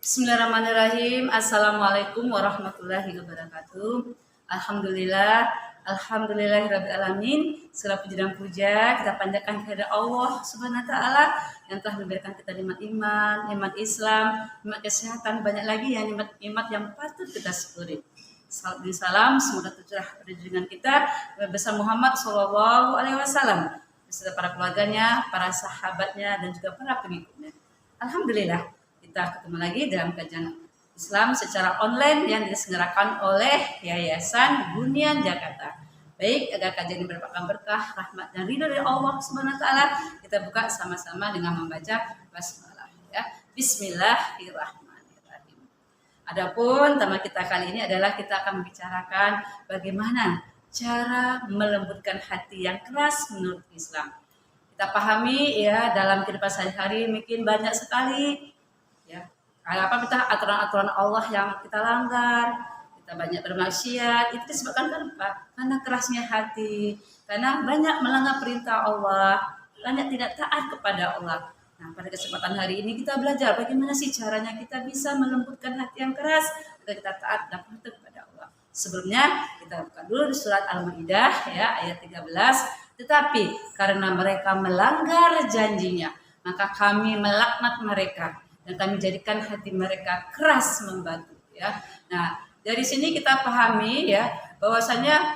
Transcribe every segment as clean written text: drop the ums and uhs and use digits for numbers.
Bismillahirrahmanirrahim. Assalamualaikum warahmatullahi wabarakatuh. Alhamdulillah, alhamdulillahirabbil alamin. Segala puji dan puja kita panjatkan kepada Allah Subhanahu wa taala yang telah memberikan kita nikmat iman, nikmat Islam, nikmat kesehatan, banyak lagi yang nikmat yang patut kita syukuri. Salam dan salam semoga tercurah pada junjungan kita bersama Muhammad Shallallahu Alaihi Wasallam beserta para keluarganya, para sahabatnya dan juga para pengikutnya. Alhamdulillah kita ketemu lagi dalam kajian Islam secara online yang diselenggarakan oleh Yayasan Bunian Jakarta. Baik, agar kajian ini merupakan berkah, rahmat dan ridho dari Allah Subhanahu wa taala, kita buka sama-sama dengan membaca basmalah ya. Bismillahirrahmanirrahim. Adapun tema kita kali ini adalah kita akan membicarakan bagaimana cara melembutkan hati yang keras menurut Islam. Kita pahami ya, dalam kehidupan sehari-hari mungkin banyak sekali ya, apa kita aturan-aturan Allah yang kita langgar, kita banyak bermaksiat, itu disebabkan kenapa? Karena kerasnya hati, karena banyak melanggar perintah Allah, banyak tidak taat kepada Allah. Nah, pada kesempatan hari ini kita belajar bagaimana sih caranya kita bisa melembutkan hati yang keras agar kita taat dan patuh kepada Allah. Sebelumnya kita buka dulu di surat Al-Maidah ya ayat 13. Tetapi karena mereka melanggar janjinya, maka kami melaknat mereka dan kami jadikan hati mereka keras membatu ya. Nah, dari sini kita pahami ya bahwasanya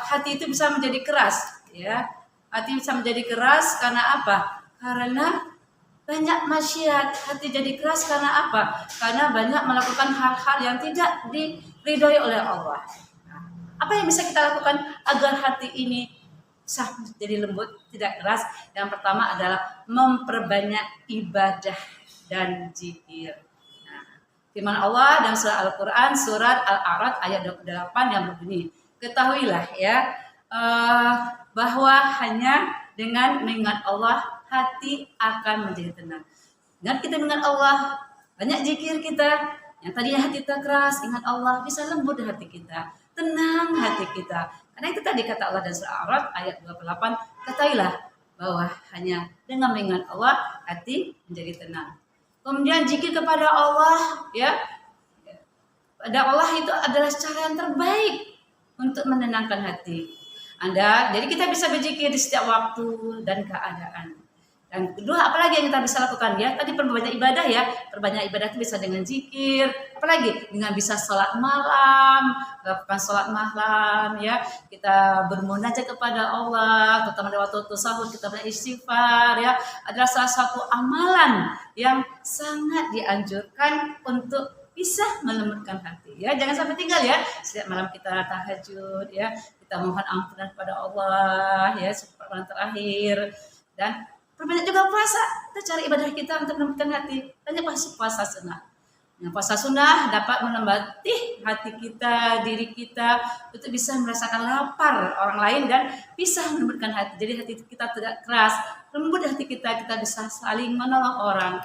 hati itu bisa menjadi keras ya. Hati bisa menjadi keras karena apa? Karena banyak maksiat. Hati jadi keras karena apa? Karena banyak melakukan hal-hal yang tidak diridhoi oleh Allah. Nah, apa yang bisa kita lakukan agar hati ini bisa menjadi lembut, tidak keras? Yang pertama adalah memperbanyak ibadah dan zikir. Nah, firman Allah dalam surah Al-Quran, surat Al-A'raf ayat 28 yang berbunyi, ketahuilah ya bahwa hanya dengan mengingat Allah hati akan menjadi tenang. Dengan kita mengingat Allah, banyak zikir kita, yang tadinya hati kita keras, ingat Allah, bisa lembut hati kita, tenang hati kita. Karena itu tadi kata Allah dalam surah Al-A'raf ayat 28, ketahuilah bahwa hanya dengan mengingat Allah hati menjadi tenang. Kemudian zikir kepada Allah ya. Pada Allah itu adalah cara yang terbaik untuk menenangkan hati Anda. Jadi kita bisa berzikir di setiap waktu dan keadaan. Dan kedua, apalagi yang kita bisa lakukan ya? Tadi perbanyak ibadah ya. Perbanyak ibadah itu bisa dengan zikir. Apalagi dengan bisa sholat malam, lakukan sholat malam ya. Kita bermunajat kepada Allah, terutama di waktu sahur kita beristighfar ya. Adalah salah satu amalan yang sangat dianjurkan untuk bisa melembutkan hati ya. Jangan sampai tinggal ya. Setiap malam kita tahajud ya. Kita mohon ampunan kepada Allah ya, seperti malam terakhir. Dan perbanyak juga puasa, kita cari ibadah kita untuk melembutkan hati. Banyak puasa sunnah. Yang puasa sunnah dapat menembati hati kita, diri kita, untuk bisa merasakan lapar orang lain dan bisa melembutkan hati. Jadi hati kita tidak keras, lembut hati kita bisa saling menolong orang.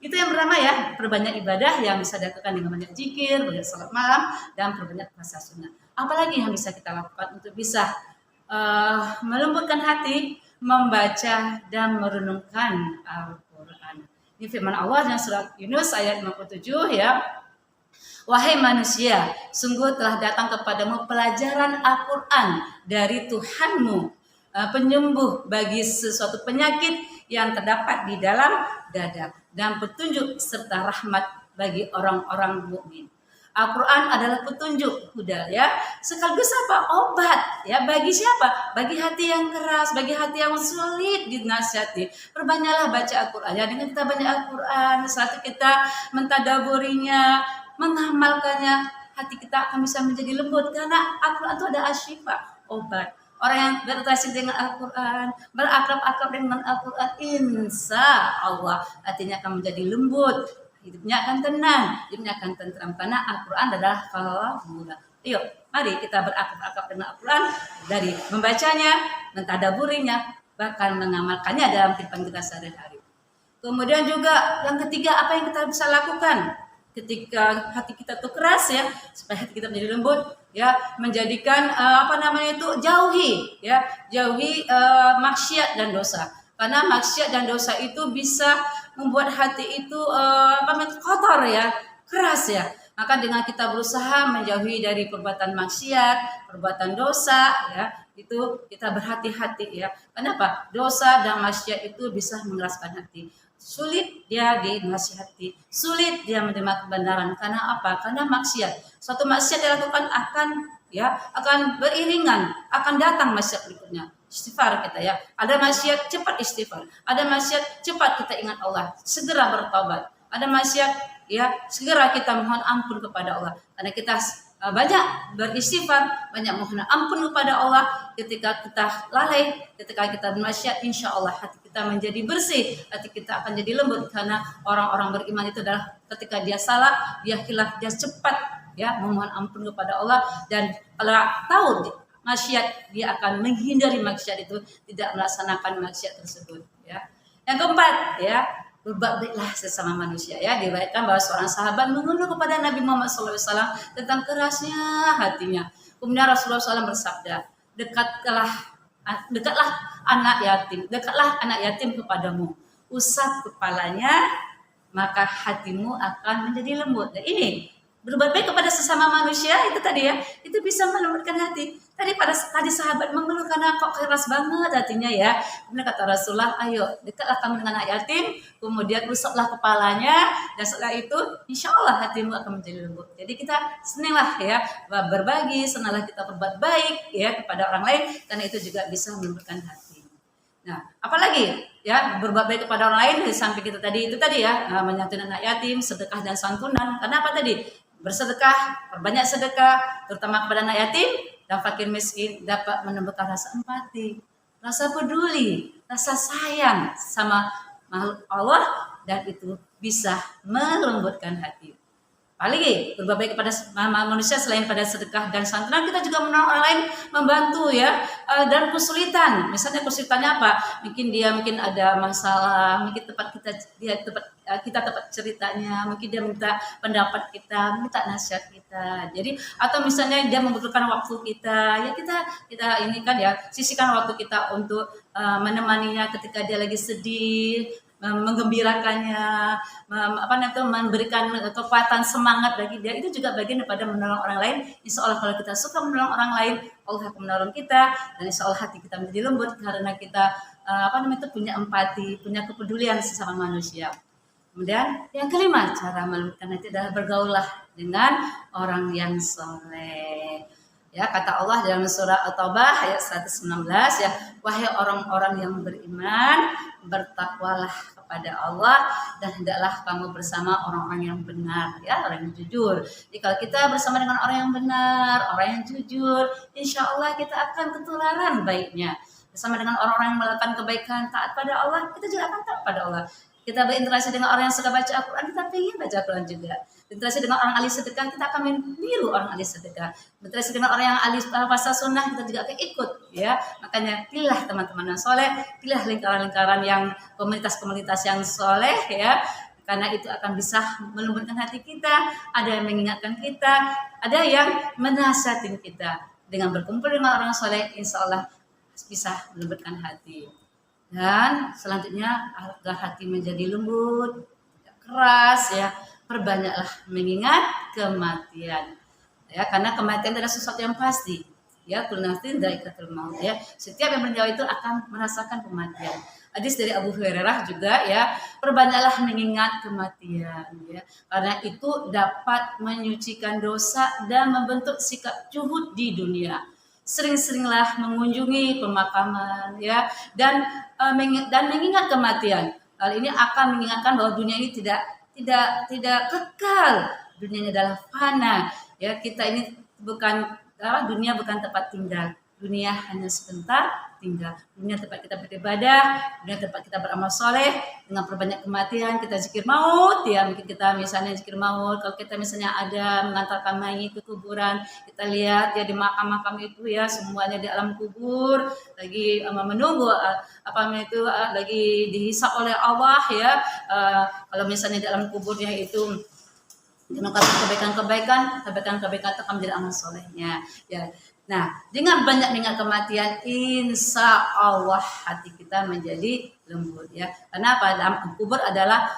Itu yang pertama ya, perbanyak ibadah yang bisa dilakukan dengan banyak zikir, banyak salat malam, dan perbanyak puasa sunnah. Apalagi yang bisa kita lakukan untuk bisa melembutkan hati? Membaca dan merenungkan Al-Quran. Ini firman Allah dalam surat Yunus ayat 57 ya. Wahai manusia, sungguh telah datang kepadamu pelajaran Al-Quran dari Tuhanmu, penyembuh bagi sesuatu penyakit yang terdapat di dalam dada, dan petunjuk serta rahmat bagi orang-orang mukmin. Al-Quran adalah petunjuk, huda ya, sekaligus apa? Obat ya, bagi siapa? Bagi hati yang keras, bagi hati yang sulit dinasihati. Perbanyaklah baca Al-Quran ya. Dengan kita baca Al-Quran, saat kita mentadaburinya, mengamalkannya, hati kita akan bisa menjadi lembut. Karena Al-Quran itu ada asyifa, obat. Orang yang berinteraksi dengan Al-Quran, berakrab-akrab dengan Al-Quran, insya Allah hatinya akan menjadi lembut. Hidupnya akan tenang, hidupnya akan tentram, karena Al-Quran adalah kalamullah. Yuk, mari kita berakrab-akrab dengan Al-Quran, dari membacanya, mentadaburinya, bahkan mengamalkannya dalam kehidupan kita sehari-hari. Kemudian juga yang ketiga, apa yang kita bisa lakukan ketika hati kita tuh keras ya, supaya hati kita menjadi lembut ya, menjadikan jauhi maksiat dan dosa. Karena maksiat dan dosa itu bisa membuat hati itu kotor ya, keras ya. Maka dengan kita berusaha menjauhi dari perbuatan maksiat, perbuatan dosa ya, itu kita berhati-hati ya. Kenapa? Dosa dan maksiat itu bisa mengeraskan hati. Sulit dia dinasihati, sulit dia menerima kebenaran. Karena apa? Karena maksiat. Suatu maksiat dilakukan akan beriringan, akan datang maksiat berikutnya. Istighfar kita ya. Ada maksiat cepat istighfar. Ada maksiat cepat kita ingat Allah, segera bertobat. Ada maksiat ya, segera kita mohon ampun kepada Allah. Karena kita banyak beristighfar, banyak mohon ampun kepada Allah. Ketika kita lalai, ketika kita bermaksiat, insya Allah hati kita menjadi bersih, hati kita akan jadi lembut. Karena orang-orang beriman itu adalah ketika dia salah, dia khilaf, dia cepat ya memohon ampun kepada Allah. Dan kalau tahu maksiat, dia akan menghindari maksiat itu, tidak melaksanakan maksiat tersebut ya. Yang keempat ya, berbuat baiklah sesama manusia ya. Diriwayatkan bahwa seorang sahabat mengeluh kepada Nabi Muhammad SAW tentang kerasnya hatinya. Kemudian Rasulullah SAW bersabda, dekatlah anak yatim kepadamu, usap kepalanya, maka hatimu akan menjadi lembut. Dan ini berbuat baik kepada sesama manusia itu tadi ya, itu bisa melembutkan hati. Tadi sahabat mengeluh karena kok keras banget hatinya ya. Kemudian kata Rasulullah, ayo dekatlah kamu dengan anak yatim, kemudian usaplah kepalanya, dan setelah itu insya Allah hatimu akan menjadi lembut. Jadi kita senanglah ya berbagi, senanglah kita berbuat baik ya kepada orang lain, karena itu juga bisa melembutkan hati. Nah, apalagi ya berbuat baik kepada orang lain di samping kita tadi ya, menyantuni anak yatim, sedekah dan santunan. Karena apa tadi? Bersedekah, perbanyak sedekah, terutama kepada anak yatim dan fakir miskin, dapat menumbuhkan rasa empati, rasa peduli, rasa sayang sama makhluk Allah, dan itu bisa melembutkan hati. Apalagi berbuat baik kepada manusia selain pada sedekah dan santunan, kita juga menolong orang lain, membantu ya dan kesulitan. Misalnya kesulitannya apa? Mungkin ada masalah, mungkin kita tempat ceritanya, mungkin dia minta pendapat kita, minta nasihat kita. Jadi atau misalnya dia membutuhkan waktu kita, ya kita ini kan ya, sisihkan waktu kita untuk menemaninya ketika dia lagi sedih, menggembirakannya, memberikan kekuatan semangat bagi dia. Itu juga bagian daripada menolong orang lain. Insya Allah kalau kita suka menolong orang lain, Allah akan menolong kita, dan insya Allah hati kita menjadi lembut karena kita punya empati, punya kepedulian sesama manusia. Kemudian yang kelima, cara melembutkan hati adalah bergaullah dengan orang yang soleh. Ya, kata Allah dalam surah At-Taubah ayat 116 ya, wahai orang-orang yang beriman, bertakwalah kepada Allah dan hendaklah kamu bersama orang-orang yang benar ya, orang yang jujur. Jadi kalau kita bersama dengan orang yang benar, orang yang jujur, insya Allah kita akan ketularan baiknya. Bersama dengan orang-orang yang melakukan kebaikan, taat pada Allah, kita juga akan taat pada Allah. Kita berinteraksi dengan orang yang suka baca Al-Quran, kita ingin baca Al-Quran juga. Berinteraksi dengan orang ahli sedekah, kita akan meniru orang ahli sedekah. Berinteraksi dengan orang yang ahli puasa sunnah, kita juga akan ikut ya. Makanya pilihlah teman-teman yang soleh, pilihlah lingkaran-lingkaran yang komunitas-komunitas yang soleh ya. Karena itu akan bisa melembutkan hati kita. Ada yang mengingatkan kita, ada yang menasihatin kita. Dengan berkumpul dengan orang soleh, insya Allah bisa melembutkan hati. Dan selanjutnya agar hati menjadi lembut, tidak keras ya, perbanyaklah mengingat kematian. Ya, karena kematian adalah sesuatu yang pasti. Ya, kullu nafsin dha'iqatul maut ya. Setiap yang bernyawa itu akan merasakan kematian. Hadis dari Abu Hurairah juga ya, perbanyaklah mengingat kematian ya. Karena itu dapat menyucikan dosa dan membentuk sikap zuhud di dunia. Sering-seringlah mengunjungi pemakaman ya, dan mengingat kematian. Hal ini akan mengingatkan bahwa dunia ini tidak kekal. Dunia ini adalah fana. Ya, kita ini dunia bukan tempat tinggal. Dunia hanya sebentar tinggal. Dunia tempat kita beribadah, dunia tempat kita beramal soleh. Dengan perbanyak kematian, kita zikir maut ya. Mungkin kita misalnya zikir maut. Kalau kita misalnya ada mengantarkan mayit ke kuburan, kita lihat ya di makam-makam itu ya, semuanya di alam kubur lagi menunggu lagi dihisap oleh Allah ya. Kalau misalnya di alam kuburnya itu melakukan kebaikan itu akan menjadi amal solehnya. Ya. Nah, dengan banyak mengingat kematian, insya Allah hati kita menjadi lembut ya. Karena apa? Alam kubur adalah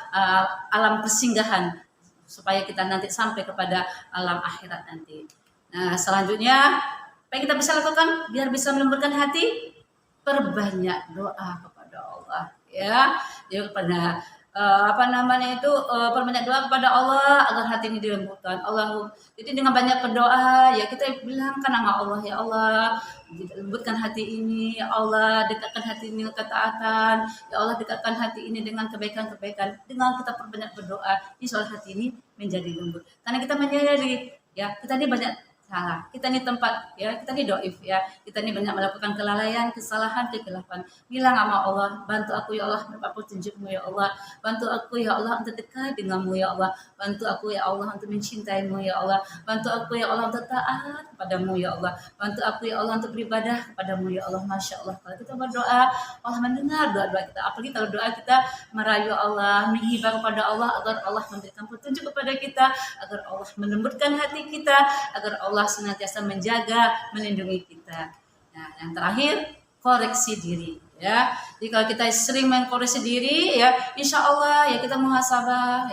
alam persinggahan supaya kita nanti sampai kepada alam akhirat nanti. Nah, selanjutnya apa yang kita bisa lakukan biar bisa melembutkan hati? Perbanyak doa kepada Allah ya. Ya kepada perbanyak doa kepada Allah agar hati ini dilembutkan. Jadi dengan banyak berdoa ya kita bilangkan nama Allah, ya Allah lembutkan hati ini, ya Allah dekatkan hati ini dengan ketaatan, ya Allah dekatkan hati ini dengan kebaikan-kebaikan. Dengan kita perbanyak berdoa, insya Allah hati ini menjadi lembut. Karena kita menyadari ya kita ini banyak salah, kita ini tempat ya, kita ini doif ya, kita ini banyak melakukan kelalaian, kesalahan, kekelapan. Bilang sama Allah, bantu aku ya Allah, mendapat petunjukmu ya Allah, bantu aku ya Allah untuk dekat denganmu ya Allah, bantu aku ya Allah untuk mencintaimu ya Allah, bantu aku ya Allah untuk taat kepadamu ya Allah, bantu aku ya Allah untuk beribadah kepadamu ya Allah. Masya Allah, kalau kita berdoa, Allah mendengar doa-doa kita. Apalagi kalau doa kita merayu Allah, menghibah kepada Allah agar Allah memberikan petunjuk kepada kita, agar Allah melembutkan hati kita, agar Allah senantiasa menjaga, melindungi kita. Nah, yang terakhir koreksi diri ya. Jadi kalau kita sering mengkoreksi diri ya, insya Allah ya kita muhasabah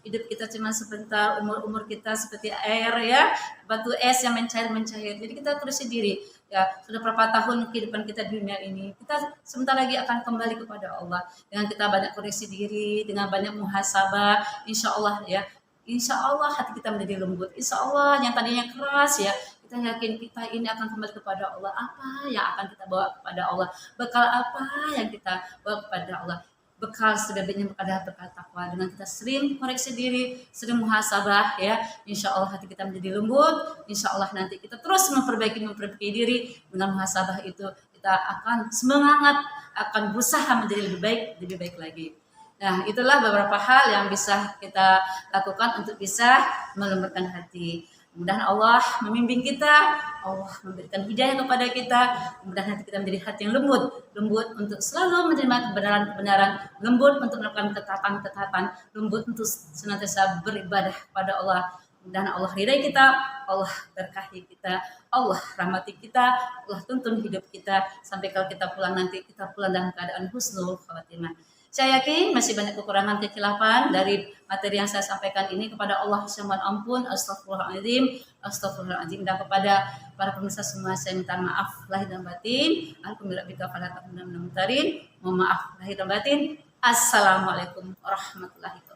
hidup kita cuma sebentar, umur kita seperti air ya, batu es yang mencair. Jadi kita koreksi diri ya, sudah berapa tahun kehidupan kita di dunia ini, kita sebentar lagi akan kembali kepada Allah. Dengan kita banyak koreksi diri, dengan banyak muhasabah, insya Allah ya, insya Allah hati kita menjadi lembut. Insya Allah yang tadinya keras ya, kita yakin kita ini akan kembali kepada Allah. Apa yang akan kita bawa kepada Allah? Bekal apa yang kita bawa kepada Allah? Bekal sebaiknya adalah bekal takwa. Dengan kita sering koreksi diri, sering muhasabah ya, insya Allah hati kita menjadi lembut. Insya Allah nanti kita terus memperbaiki diri. Dengan muhasabah itu kita akan semangat, akan berusaha menjadi lebih baik lagi. Nah, itulah beberapa hal yang bisa kita lakukan untuk bisa melembutkan hati. Mudah-mudahan Allah membimbing kita, Allah memberikan hidayah kepada kita, mudah-mudahan hati kita menjadi hati yang lembut untuk selalu menerima kebenaran-kebenaran, lembut untuk melakukan ketaatan-ketaatan, lembut untuk senantiasa beribadah kepada Allah. Mudah-mudahan Allah ridai kita, Allah berkahi kita, Allah rahmati kita, Allah tuntun hidup kita, sampai kalau kita pulang nanti, kita pulang dalam keadaan husnul khawatimah. Saya yakin masih banyak kekurangan kekhilafan dari materi yang saya sampaikan ini. Kepada Allah saya mohon ampun, astagfirullahaladzim, dan kepada para pemirsa semua saya minta maaf lahir dan batin. Mohon maaf lahir dan batin. Assalamualaikum warahmatullahi wabarakatuh.